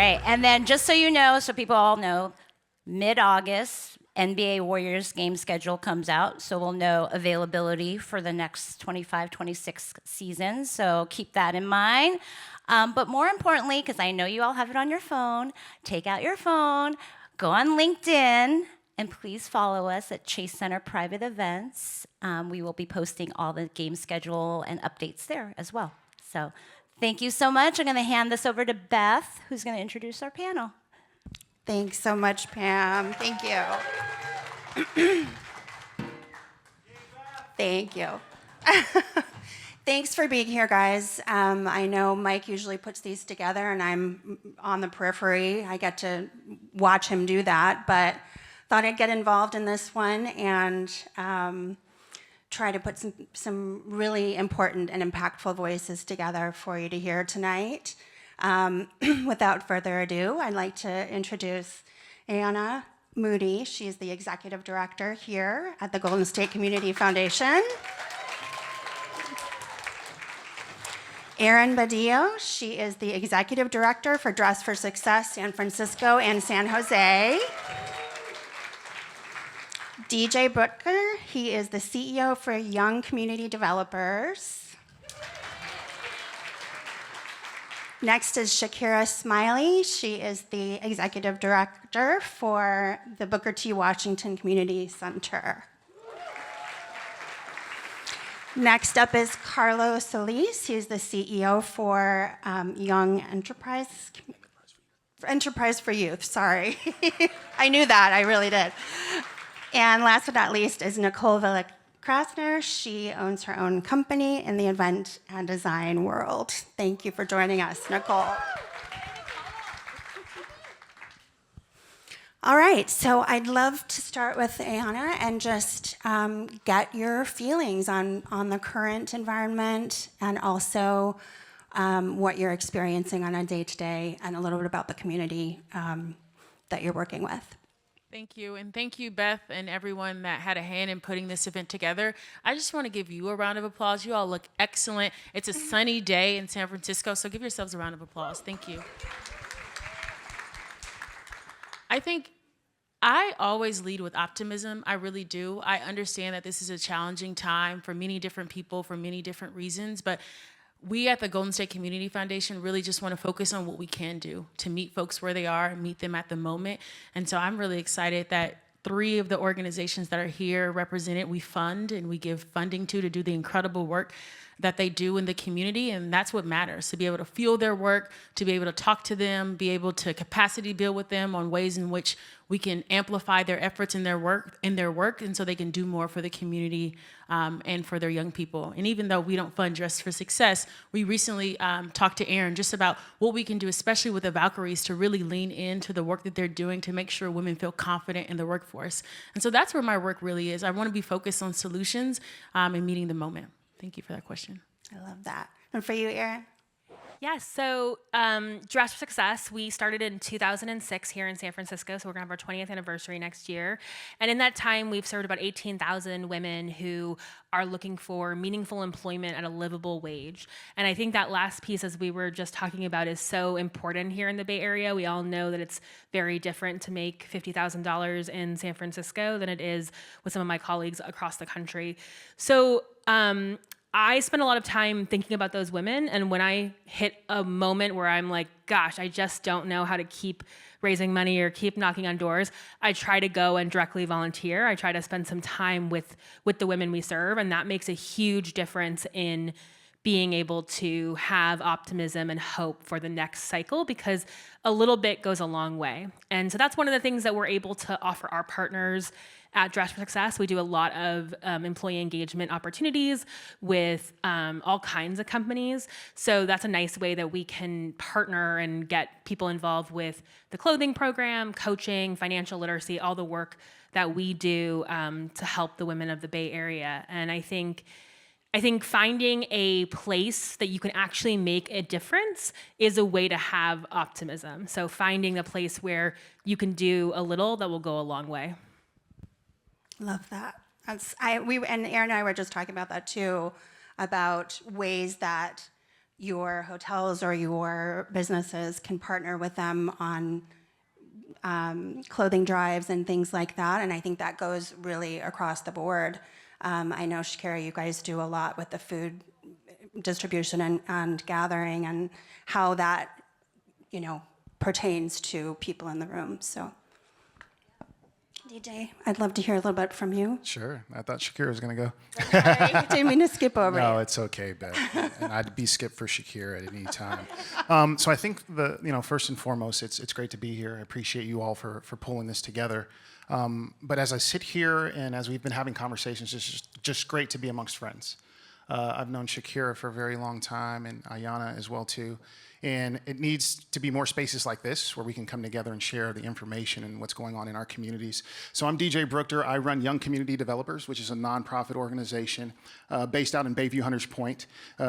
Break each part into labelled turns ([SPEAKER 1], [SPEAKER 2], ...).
[SPEAKER 1] right. And then just so you know, so people all know, mid-August, NBA Warriors game schedule comes out, so we'll know availability for the next 25-26 season, so keep that in mind. But more importantly, because I know you all have it on your phone, take out your phone, go on LinkedIn, and please follow us at Chase Center Private Events. We will be posting all the game schedule and updates there as well. So thank you so much. I'm going to hand this over to Beth, who's going to introduce our panel.
[SPEAKER 2] Thanks so much, Pam. Thank you. Thank you. Thanks for being here, guys. I know Mike usually puts these together, and I'm on the periphery. I get to watch him do that, but thought I'd get involved in this one and try to put some really important and impactful voices together for you to hear tonight. Without further ado, I'd like to introduce Anna Moody. She's the executive director here at the Golden State Community Foundation. Erin Badillo, she is the executive director for Dress for Success San Francisco and San Jose. DJ Brookter, he is the CEO for Young Community Developers. Next is Shakira Smiley. She is the executive director for the Booker T. Washington Community Center. Next up is Carlo Solis. He's the CEO for Young Enterprise for Youth, sorry. I knew that, I really did. And last but not least is Nicole Krassner. She owns her own company in the event and design world. Thank you for joining us, Nicole. All right, so I'd love to start with Anna and just get your feelings on the current environment and also what you're experiencing on a day-to-day and a little bit about the community that you're working with.
[SPEAKER 3] Thank you, and thank you, Beth, and everyone that had a hand in putting this event together. I just want to give you a round of applause. You all look excellent. It's a sunny day in San Francisco, so give yourselves a round of applause. Thank you. I think I always lead with optimism. I really do. I understand that this is a challenging time for many different people for many different reasons, but we at the Golden State Community Foundation really just want to focus on what we can do to meet folks where they are and meet them at the moment. And so I'm really excited that 3 of the organizations that are here represented, we fund and we give funding to do the incredible work that they do in the community, and that's what matters, to be able to fuel their work, to be able to talk to them, be able to capacity build with them on ways in which we can amplify their efforts in their work, and so they can do more for the community and for their young people. And even though we don't fund Dress for Success, we recently talked to Erin just about what we can do, especially with the Valkyries, to really lean into the work that they're doing to make sure women feel confident in the workforce. And so that's where my work really is. I want to be focused on solutions and meeting the moment. Thank you for that question.
[SPEAKER 2] I love that. And for you, Erin?
[SPEAKER 4] Yes, so Dress for Success, we started in 2006 here in San Francisco, so we're going to have our 20th anniversary next year. And in that time, we've served about 18,000 women who are looking for meaningful employment at a livable wage. And I think that last piece, as we were just talking about, is so important here in the Bay Area. We all know that it's very different to make $50,000 in San Francisco than it is with some of my colleagues across the country. So I spend a lot of time thinking about those women, and when I hit a moment where I'm like, gosh, I just don't know how to keep raising money or keep knocking on doors, I try to go and directly volunteer. I try to spend some time with the women we serve, and that makes a huge difference in being able to have optimism and hope for the next cycle, because a little bit goes a long way. And so that's one of the things that we're able to offer our partners at Dress for Success. We do a lot of employee engagement opportunities with all kinds of companies. So that's a nice way that we can partner and get people involved with the clothing program, coaching, financial literacy, all the work that we do to help the women of the Bay Area. And I think finding a place that you can actually make a difference is a way to have optimism. So finding a place where you can do a little that will go a long way.
[SPEAKER 2] Love that. And Erin and I were just talking about that too, about ways that your hotels or your businesses can partner with them on clothing drives and things like that. And I think that goes really across the board. I know, Shakira, you guys do a lot with the food distribution and gathering and how that, pertains to people in the room. So, DJ, I'd love to hear a little bit from you.
[SPEAKER 5] Sure. I thought Shakira was going to go.
[SPEAKER 2] I didn't mean to skip over
[SPEAKER 5] No,
[SPEAKER 2] you.
[SPEAKER 5] it's okay, Beth. And I'd be skipped for Shakira at any time. So I think first and foremost, it's great to be here. I appreciate you all for pulling this together. But as I sit here and as we've been having conversations, it's just great to be amongst friends. I've known Shakira for a very long time and Ayanna as well too. And it needs to be more spaces like this where we can come together and share the information and what's going on in our communities. So I'm DJ Brookter. I run Young Community Developers, which is a nonprofit organization based out in Bayview, Hunters Point.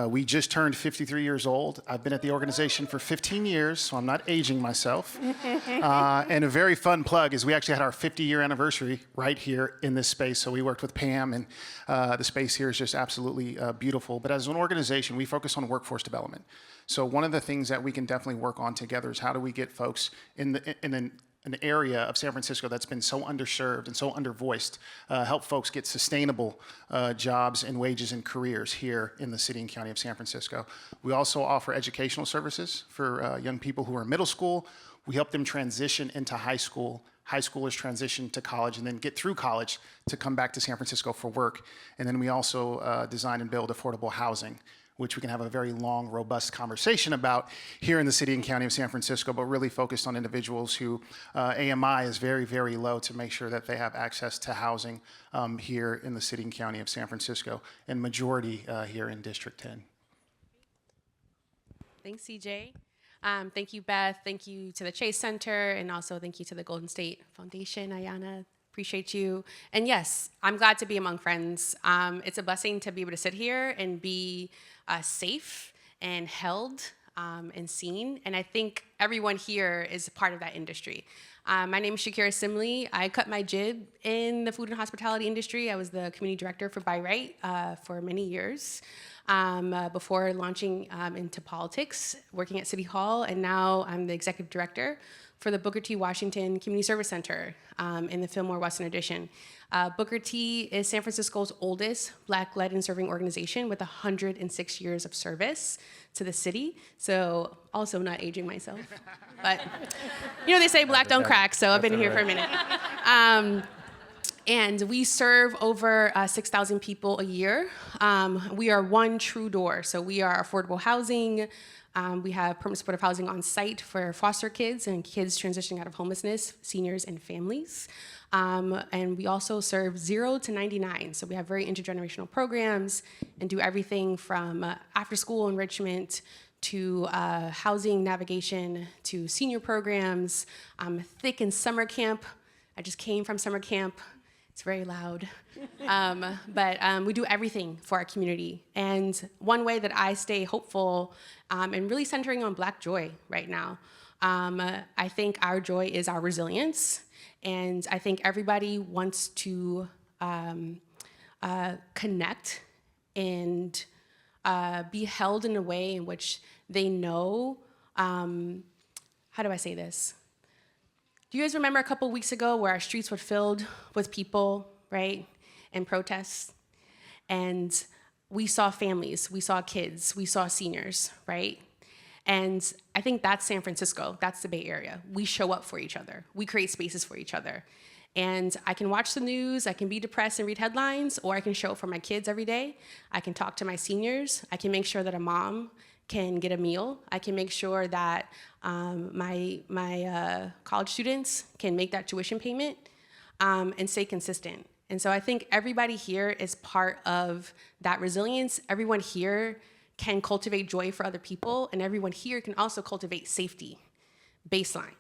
[SPEAKER 5] We just turned 53 years old. I've been at the organization for 15 years, so I'm not aging myself. And a very fun plug is we actually had our 50-year anniversary right here in this space. So we worked with Pam, and the space here is just absolutely beautiful. But as an organization, we focus on workforce development. So one of the things that we can definitely work on together is how do we get folks in an area of San Francisco that's been so underserved and so undervoiced, help folks get sustainable jobs and wages and careers here in the city and county of San Francisco. We also offer educational services for young people who are in middle school. We help them transition into high school. High schoolers transition to college and then get through college to come back to San Francisco for work. And then we also design and build affordable housing, which we can have a very long, robust conversation about here in the city and county of San Francisco, but really focused on individuals who AMI is very, very low to make sure that they have access to housing here in the city and county of San Francisco, and majority here in District 10.
[SPEAKER 6] Thanks, CJ. Thank you, Beth. Thank you to the Chase Center, and also thank you to the Golden State Foundation, Ayanna. Appreciate you. And yes, I'm glad to be among friends. It's a blessing to be able to sit here and be safe and held and seen. And I think everyone here is part of that industry. My name is Shakira Simley. I cut my jib in the food and hospitality industry. I was the community director for By Right for many years before launching into politics, working at City Hall, and now I'm the executive director for the Booker T. Washington Community Service Center in the Fillmore Western Addition. Booker T is San Francisco's oldest Black-led and serving organization with 106 years of service to the city. So also not aging myself, but they say black don't crack, so I've been here for a minute. And we serve over 6,000 people a year. We are one true door, so we are affordable housing. We have permanent supportive housing on site for foster kids and kids transitioning out of homelessness, seniors and families. And we also serve 0 to 99. So we have very intergenerational programs and do everything from after school enrichment to housing navigation to senior programs. Thick in summer camp. I just came from summer camp. It's very loud. But we do everything for our community. And one way that I stay hopeful and really centering on Black joy right now, I think our joy is our resilience. And I think everybody wants to connect and be held in a way in which they know, how do I say this? Do you guys remember a couple weeks ago where our streets were filled with people, right, and protests? And we saw families, we saw kids, we saw seniors, right? And I think that's San Francisco, that's the Bay Area. We show up for each other. We create spaces for each other. And I can watch the news, I can be depressed and read headlines, or I can show up for my kids every day. I can talk to my seniors. I can make sure that a mom can get a meal. I can make sure that my college students can make that tuition payment and stay consistent. And so I think everybody here is part of that resilience. Everyone here can cultivate joy for other people, and everyone here can also cultivate safety, baseline.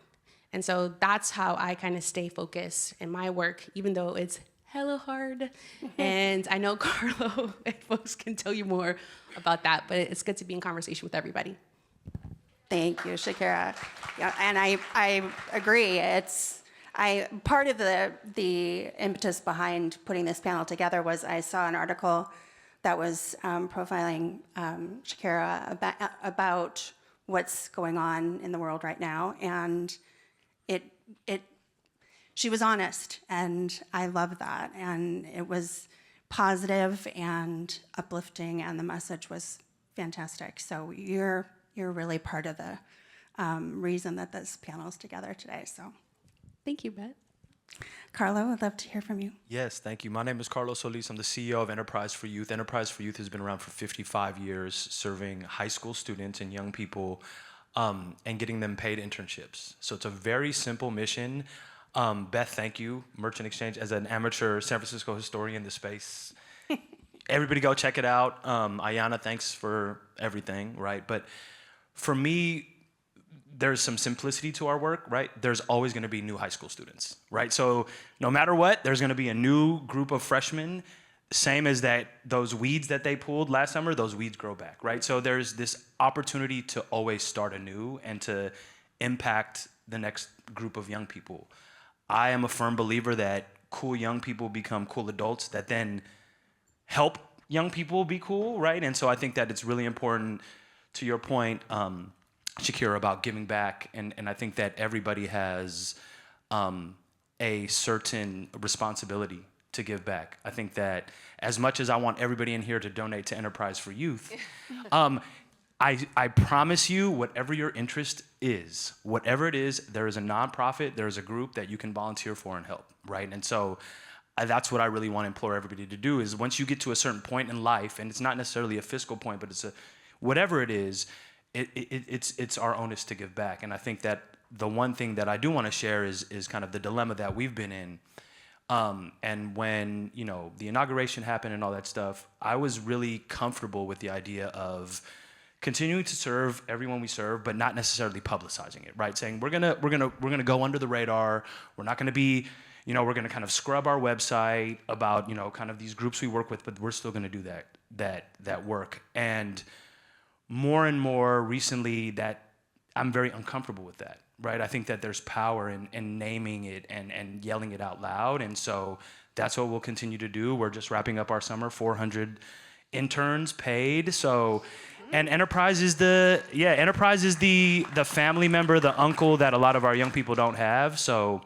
[SPEAKER 6] And so that's how I kind of stay focused in my work, even though it's hella hard. And I know Carlo and folks can tell you more about that, but it's good to be in conversation with everybody.
[SPEAKER 2] Thank you, Shakira. Yeah, and I agree. Part of the impetus behind putting this panel together was I saw an article that was profiling Shakira about what's going on in the world right now, and she was honest, and I love that, and it was positive and uplifting, and the message was fantastic. So you're really part of the reason that this panel is together today. So,
[SPEAKER 6] Thank you, Beth.
[SPEAKER 2] Carlo, I'd love to hear from you.
[SPEAKER 7] Yes, thank you. My name is Carlo Solis. I'm the CEO of Enterprise for Youth. Enterprise for Youth has been around for 55 years, serving high school students and young people and getting them paid internships. So it's a very simple mission. Beth, thank you. Merchant Exchange, as an amateur San Francisco historian in the space. Everybody go check it out. Ayanna, thanks for everything, right? But for me, there's some simplicity to our work, right? There's always gonna be new high school students, right? So no matter what, there's gonna be a new group of freshmen, same as that, those weeds that they pulled last summer, those weeds grow back, right? So there's this opportunity to always start anew and to impact the next group of young people. I am a firm believer that cool young people become cool adults that then help young people be cool, right? And so I think that it's really important, to your point, Shakira, about giving back, and I think that everybody has a certain responsibility to give back. I think that as much as I want everybody in here to donate to Enterprise for Youth, I promise you, whatever your interest is, whatever it is, there is a nonprofit, there is a group that you can volunteer for and help, right? And so that's what I really want to implore everybody to do, is once you get to a certain point in life, and it's not necessarily a fiscal point, but it's whatever it is, it's our onus to give back. And I think that the one thing that I do want to share is kind of the dilemma that we've been in. And when, the inauguration happened and all that stuff, I was really comfortable with the idea of continuing to serve everyone we serve, but not necessarily publicizing it, right? Saying we're gonna go under the radar. We're not gonna be, we're gonna kind of scrub our website about, kind of these groups we work with, but we're still gonna do that work. And more and more recently, that I'm very uncomfortable with that, right? I think that there's power in naming it and yelling it out loud, and so that's what we'll continue to do. We're just wrapping up our summer, 400 interns paid. So, and Enterprise is the family member, the uncle that a lot of our young people don't have. So,